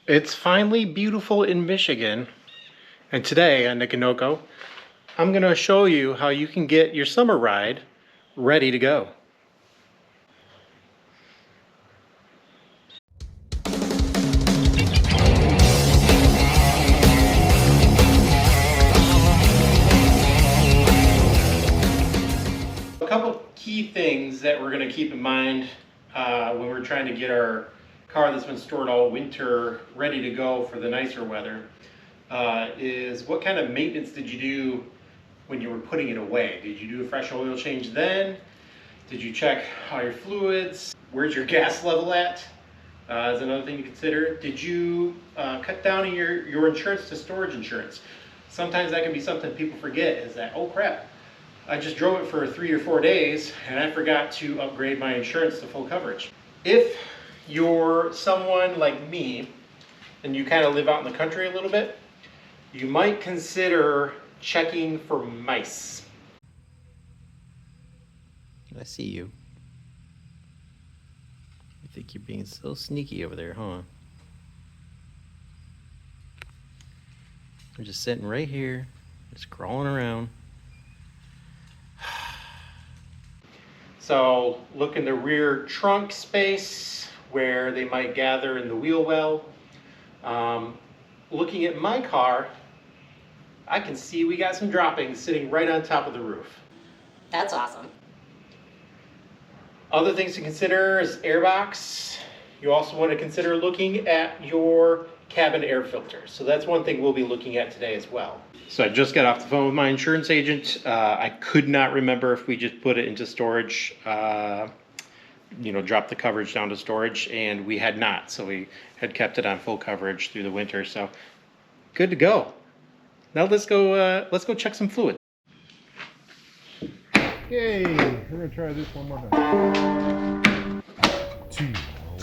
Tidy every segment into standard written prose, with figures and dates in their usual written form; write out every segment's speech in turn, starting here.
It's finally beautiful in Michigan, and today on Nikanoko, I'm going to show you how you can get your summer ride ready to go. A couple key things that we're going to keep in mind when we're trying to get our car that's been stored all winter ready to go for the nicer weather is what kind of maintenance did you do when you were putting it away? Did you do a fresh oil change then? Did you check all your fluids? Where's your gas level at? Is another thing to consider. Did you cut down on your insurance to storage insurance? Sometimes that can be something people forget, is that, oh crap, I just drove it for 3 or 4 days and I forgot to upgrade my insurance to full coverage. If you're someone like me and you kind of live out in the country a little bit, you might consider checking for mice. I see you. I think you're being so sneaky over there, huh? They're just sitting right here, just crawling around. So look in the rear trunk space where they might gather in the wheel well. Looking at my car, I can see we got some droppings sitting right on top of the roof. That's awesome. Other things to consider is airbox. You also want to consider looking at your cabin air filter. So that's one thing we'll be looking at today as well. So I just got off the phone with my insurance agent. I could not remember if we just put it into storage, drop the coverage down to storage, and we had not. So we had kept it on full coverage through the winter. So good to go. Now let's go check some fluid. Yay! We're gonna try this one more time. 1, 2,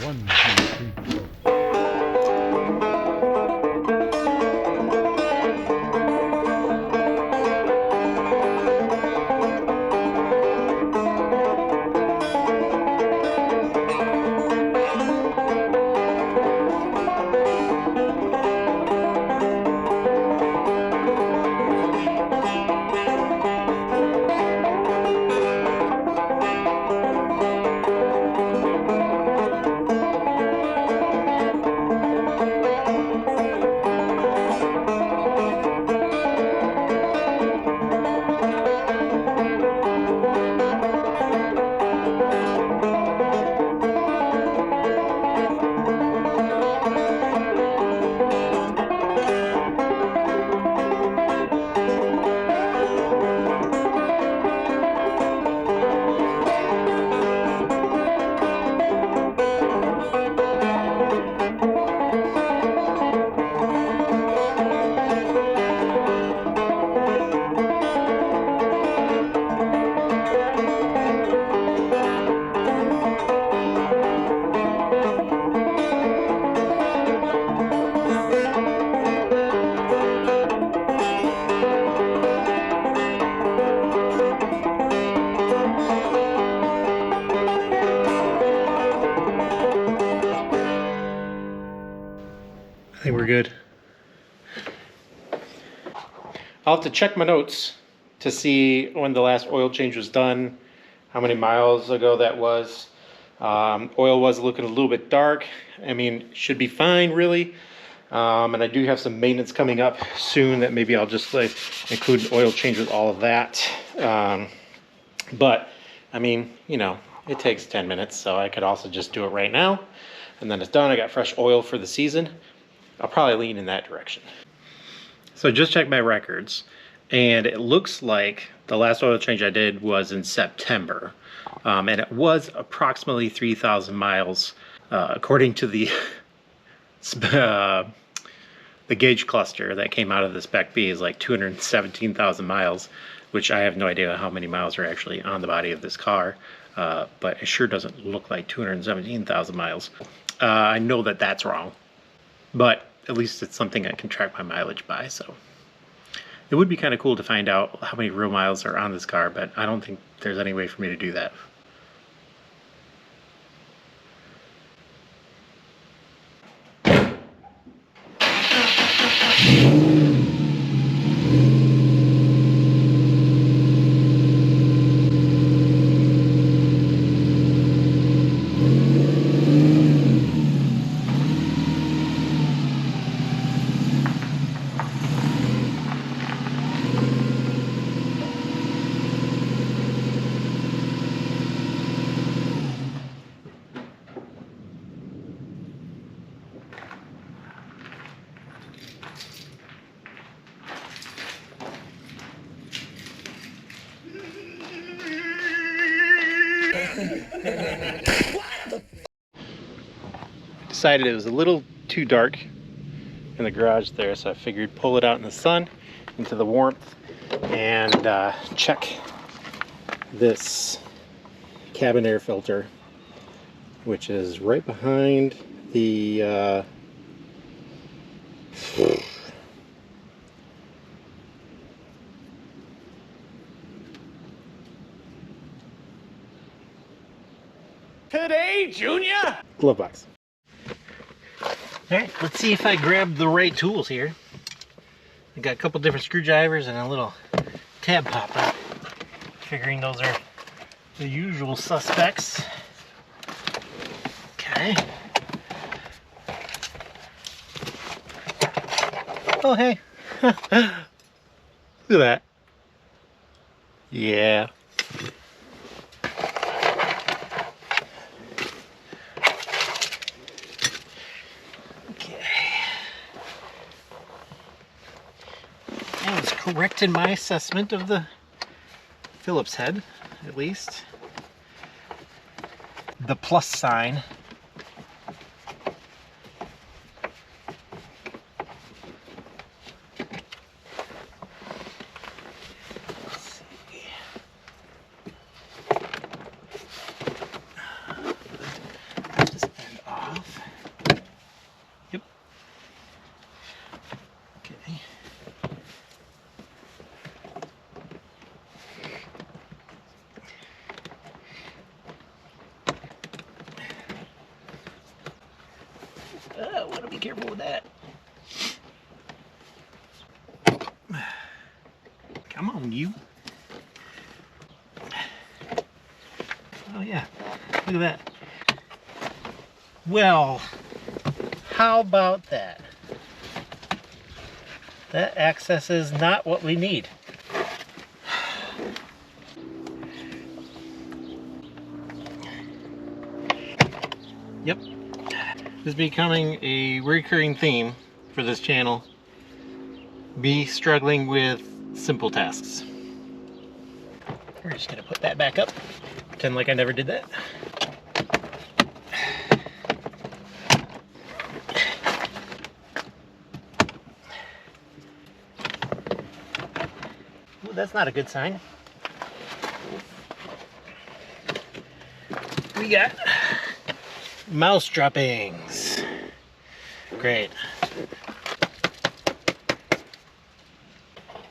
3, 4. I think we're good. I'll have to check my notes to see when the last oil change was done, how many miles ago that was. Oil was looking a little bit dark. I mean, should be fine really. And I do have some maintenance coming up soon that maybe I'll just include an oil change with all of that. But I mean, it takes 10 minutes, so I could also just do it right now. And then it's done. I got fresh oil for the season. I'll probably lean in that direction. So I just checked my records, and it looks like the last oil change I did was in September. And it was approximately 3,000 miles, according to the gauge cluster that came out of the Spec B is like 217,000 miles, which I have no idea how many miles are actually on the body of this car, but it sure doesn't look like 217,000 miles. I know that that's wrong, but at least it's something I can track my mileage by. So it would be kind of cool to find out how many real miles are on this car, but I don't think there's any way for me to do that. decided it was a little too dark in the garage there, so I figured pull it out in the sun into the warmth and check this cabin air filter, which is right behind the Today, Junior! glove box. Alright, let's see if I grab the right tools here. I got a couple different screwdrivers and a little tab popper. Figuring those are the usual suspects. Okay. Oh, hey. Look at that. Yeah. I was correct in my assessment of the Phillips head, at least. The plus sign. Let's see. This end off. Yep. Okay. Want to be careful with that. Come on, you. Oh yeah, look at that. Well, how about that? That access is not what we need. Yep. This is becoming a recurring theme for this channel. Me struggling with simple tasks. We're just gonna put that back up. Pretend like I never did that. Ooh, that's not a good sign. We got mouse droppings. Great.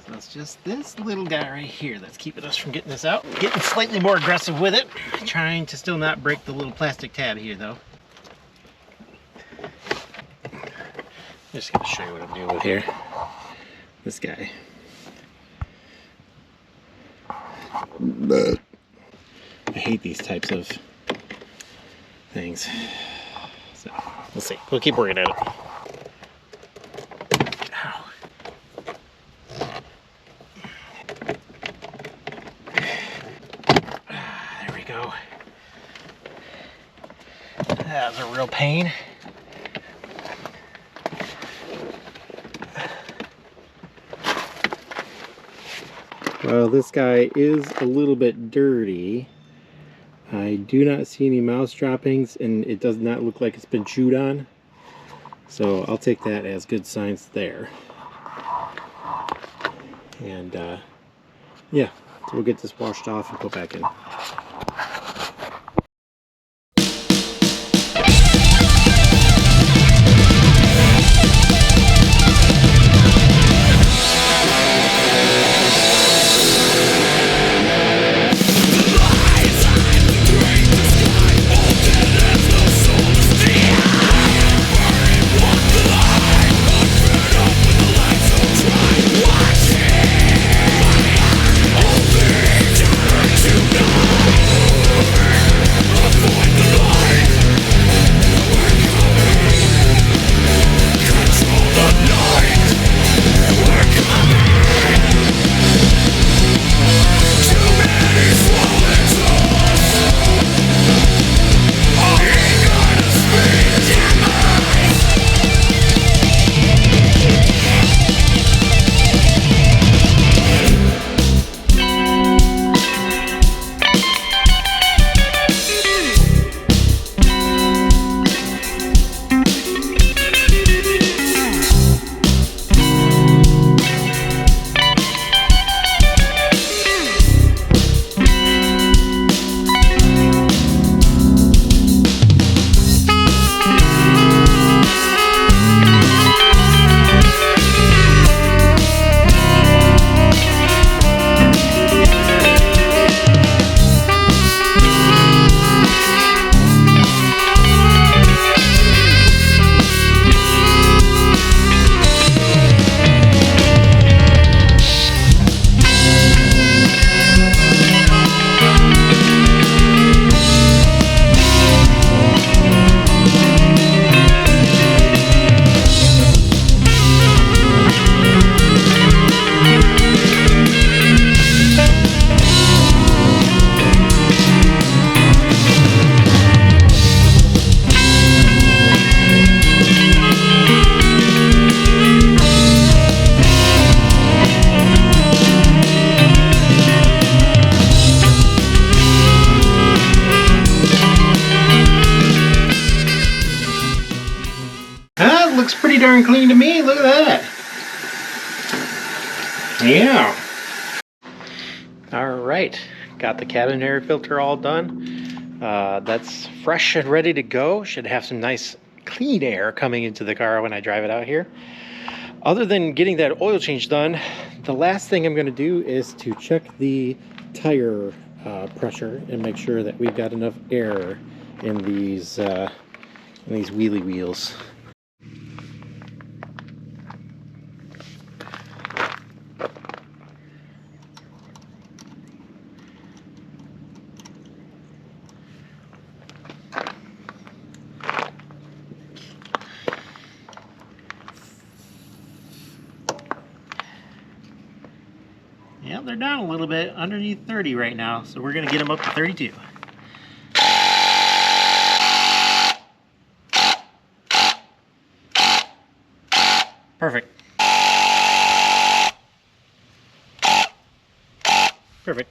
So it's just this little guy right here that's keeping us from getting this out. Getting slightly more aggressive with it. Trying to still not break the little plastic tab here though. Just gonna show you what I'm doing with here. This guy. I hate these types of things. So, let's see. We'll keep working at it. Ow. There we go. That was a real pain. Well, this guy is a little bit dirty. I do not see any mouse droppings, and it does not look like it's been chewed on. So I'll take that as good signs there. And yeah, so we'll get this washed off and put back in. Tonight looks pretty darn clean to me. Look at that. Yeah. All right, got the cabin air filter all done. That's fresh and ready to go. Should have some nice clean air coming into the car when I drive it out here. Other than getting that oil change done, the last thing I'm going to do is to check the tire pressure and make sure that we've got enough air in these wheelie wheels. Yeah, they're down a little bit, underneath 30 right now, so we're going to get them up to 32. Perfect. Perfect.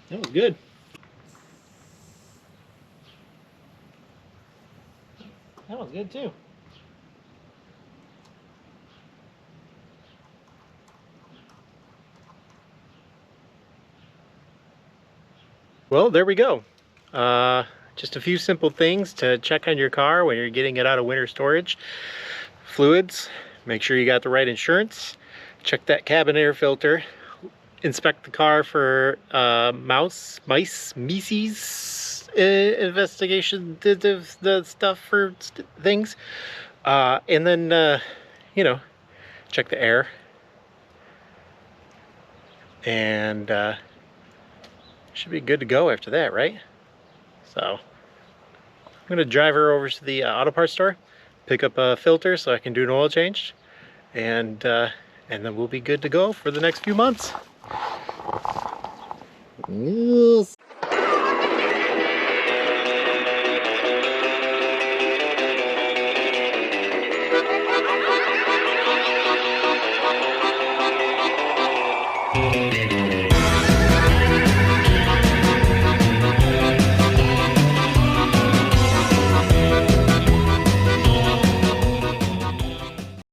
That was good. That was good too. Well, there we go. Just a few simple things to check on your car when you're getting it out of winter storage. Fluids, make sure you got the right insurance. Check that cabin air filter. Inspect the car for mice, meses, investigation, the stuff for things. And then, you know, check the air. And should be good to go after that, right? So I'm gonna drive her over to the auto parts store, pick up a filter so I can do an oil change, and then we'll be good to go for the next few months. Yes.